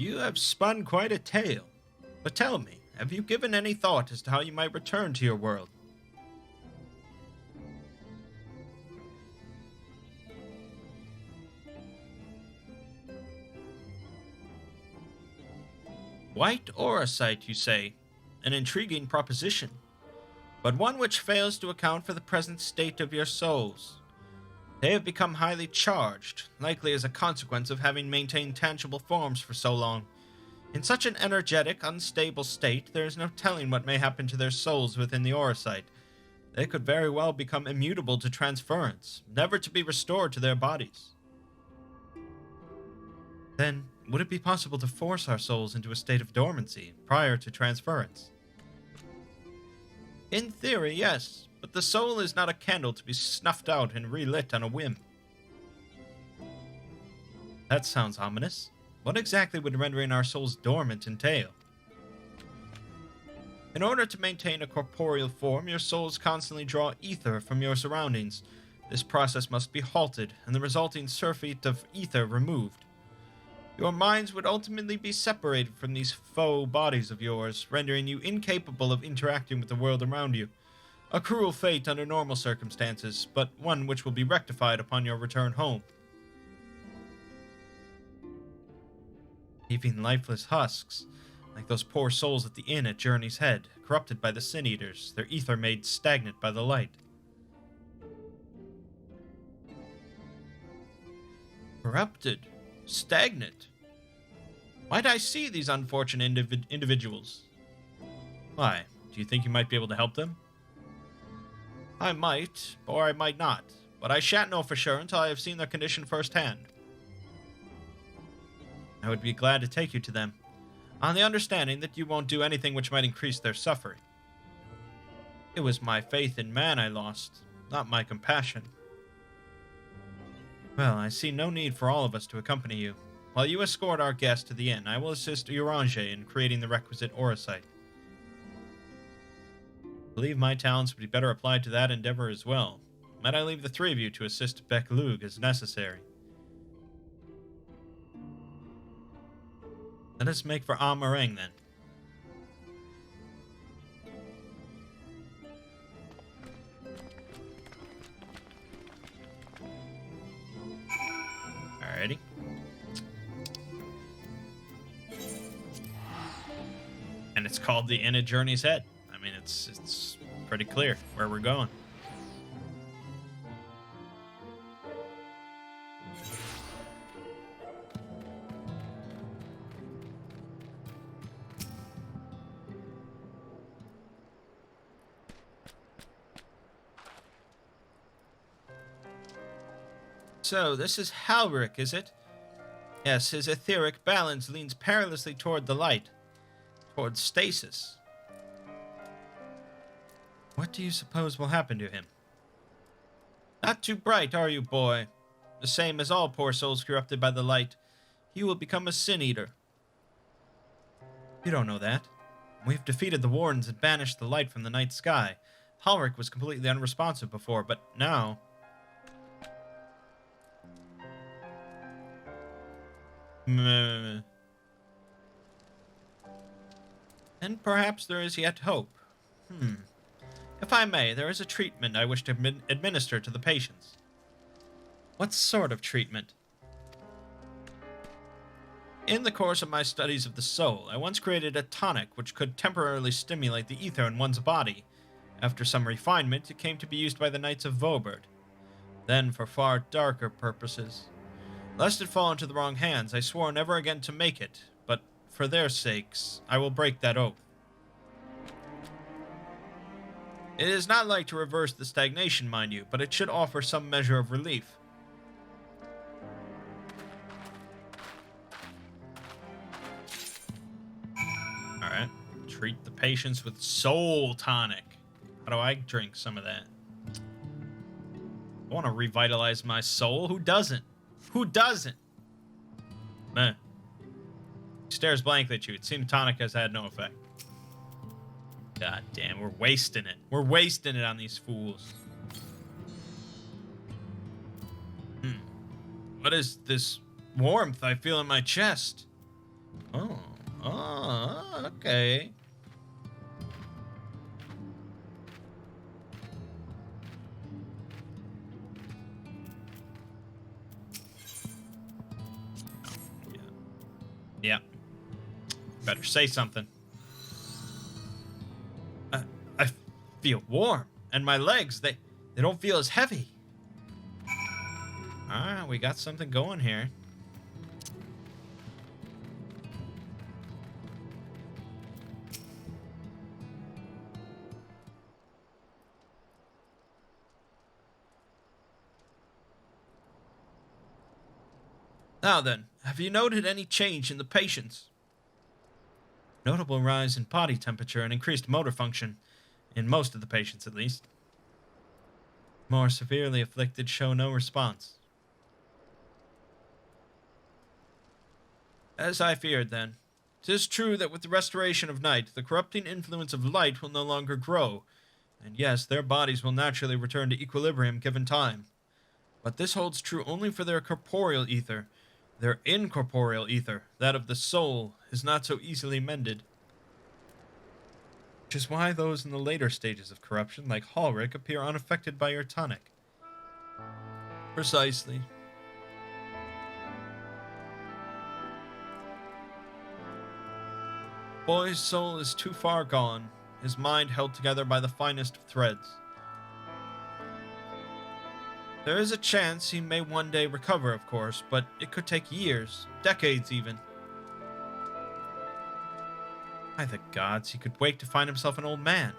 A: You have spun quite a tale. But tell me, have you given any thought as to how you might return to your world? White Auracite, you say? An intriguing proposition, but one which fails to account for the present state of your souls. They have become highly charged, likely as a consequence of having maintained tangible forms for so long. In such an energetic, unstable state, there is no telling what may happen to their souls within the Auracite. They could very well become immutable to transference, never to be restored to their bodies. Then, would it be possible to force our souls into a state of dormancy prior to transference? In theory, yes, but the soul is not a candle to be snuffed out and relit on a whim. That sounds ominous. What exactly would rendering our souls dormant entail? In order to maintain a corporeal form, your souls constantly draw ether from your surroundings. This process must be halted, and the resulting surfeit of ether removed. Your minds would ultimately be separated from these faux bodies of yours, rendering you incapable of interacting with the world around you. A cruel fate under normal circumstances, but one which will be rectified upon your return home. Leaving lifeless husks, like those poor souls at the inn at Journey's Head, corrupted by the Sin Eaters, their ether made stagnant by the light. Corrupted? Stagnant? Might I see these unfortunate individuals? Why, do you think you might be able to help them? I might, or I might not, but I shan't know for sure until I have seen their condition firsthand. I would be glad to take you to them, on the understanding that you won't do anything which might increase their suffering. It was my faith in man I lost, not my compassion. Well, I see no need for all of us to accompany you. While you escort our guest to the inn, I will assist Orange in creating the requisite Auracite. I believe my talents would be better applied to that endeavor as well. Might I leave the three of you to assist Beck-Lug as necessary? Let us make for Amareng then. Alrighty. And it's called the Inn at Journey's Head. I mean, it's pretty clear where we're going. So, this is Halric, is it? Yes, his etheric balance leans perilously toward the light. Toward stasis. What do you suppose will happen to him? Not too bright, are you, boy? The same as all poor souls corrupted by the light. He will become a sin eater. You don't know that. We've defeated the Wardens and banished the light from the night sky. Halric was completely unresponsive before, but now... And perhaps there is yet hope. If I may, there is a treatment I wish to administer to the patients. What sort of treatment? In the course of my studies of the soul, I once created a tonic which could temporarily stimulate the ether in one's body. After some refinement, it came to be used by the Knights of Vobert. Then for far darker purposes. Lest it fall into the wrong hands, I swore never again to make it, but for their sakes, I will break that oath. It is not like to reverse the stagnation, mind you, but it should offer some measure of relief. Alright, treat the patients with soul tonic. How do I drink some of that? I want to revitalize my soul. Who doesn't? Who doesn't? Meh. He stares blankly at you. It seems tonic has had no effect. God damn, we're wasting it. We're wasting it on these fools. What is this warmth I feel in my chest? Oh, okay. Yeah. Better say something. I feel warm, and my legs, they don't feel as heavy. Alright, we got something going here. Now then, have you noted any change in the patients? Notable rise in body temperature and increased motor function, in most of the patients at least. More severely afflicted show no response. As I feared then, 'tis true that with the restoration of night, the corrupting influence of light will no longer grow, and yes, their bodies will naturally return to equilibrium given time. But this holds true only for their corporeal ether. Their incorporeal ether, that of the soul, is not so easily mended. Which is why those in the later stages of corruption, like Halric, appear unaffected by your tonic. Precisely. Boy's soul is too far gone, his mind held together by the finest of threads. There is a chance he may one day recover, of course, but it could take years, decades even. By the gods, he could wake to find himself an old man.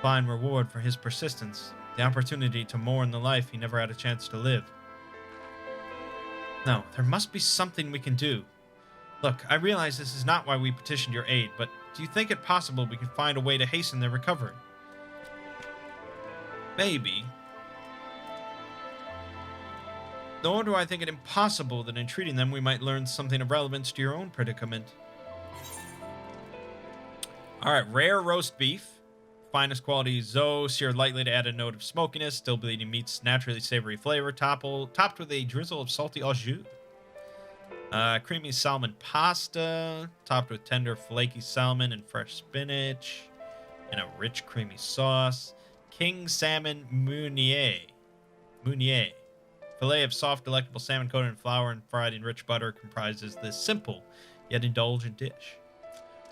A: Fine reward for his persistence, the opportunity to mourn the life he never had a chance to live. No, there must be something we can do. Look, I realize this is not why we petitioned your aid, but do you think it possible we can find a way to hasten their recovery? Maybe. Nor do I think it impossible that in treating them we might learn something of relevance to your own predicament. Alright, rare roast beef. Finest quality Zoe, seared lightly to add a note of smokiness, still bleeding meat's naturally savory flavor, topped with a drizzle of salty au jus. Creamy salmon pasta, topped with tender flaky salmon and fresh spinach, in a rich creamy sauce. King salmon Meunier. Filet of soft, delectable salmon coated in flour and fried in rich butter comprises this simple yet indulgent dish.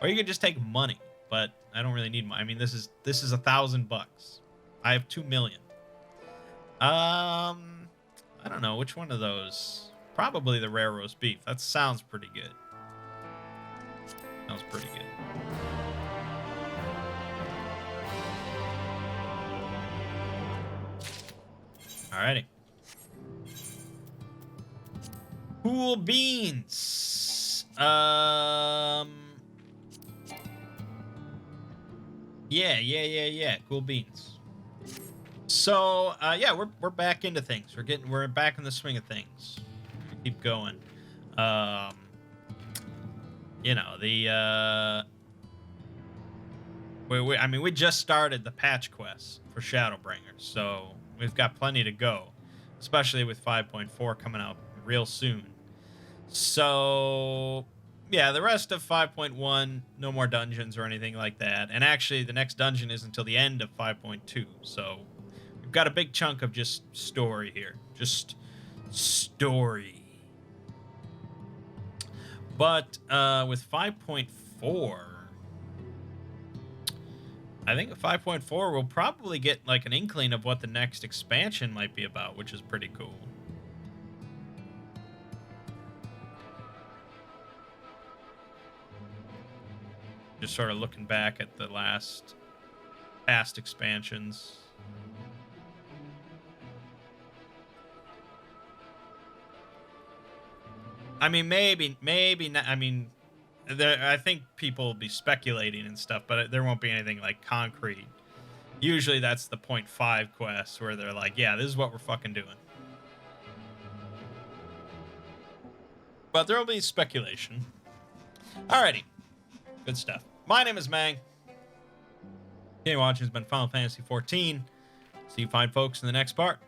A: Or you could just take money, but I don't really need money. I mean, this is $1,000. I have 2 million. I don't know which one of those. Probably the rare roast beef. That sounds pretty good. Sounds pretty good. Alrighty. Cool beans. Yeah. Cool beans. So, yeah, we're back into things. We're back in the swing of things. Keep going. You know, we just started the patch quest for Shadowbringers, so we've got plenty to go, especially with 5.4 coming out real soon. So, yeah, the rest of 5.1, no more dungeons or anything like that. And actually, the next dungeon is until the end of 5.2, so we've got a big chunk of just story here. Just story. But with 5.4, I think at 5.4 we'll probably get like an inkling of what the next expansion might be about, which is pretty cool. Just sort of looking back at the past expansions. I mean, maybe not. I mean, I think people will be speculating and stuff, but there won't be anything like concrete. Usually that's the 0.5 quests where they're like, yeah, this is what we're fucking doing. But there will be speculation. Alrighty. Good stuff. My name is Mangg. Game watching has been Final Fantasy XIV. See you fine folks in the next part.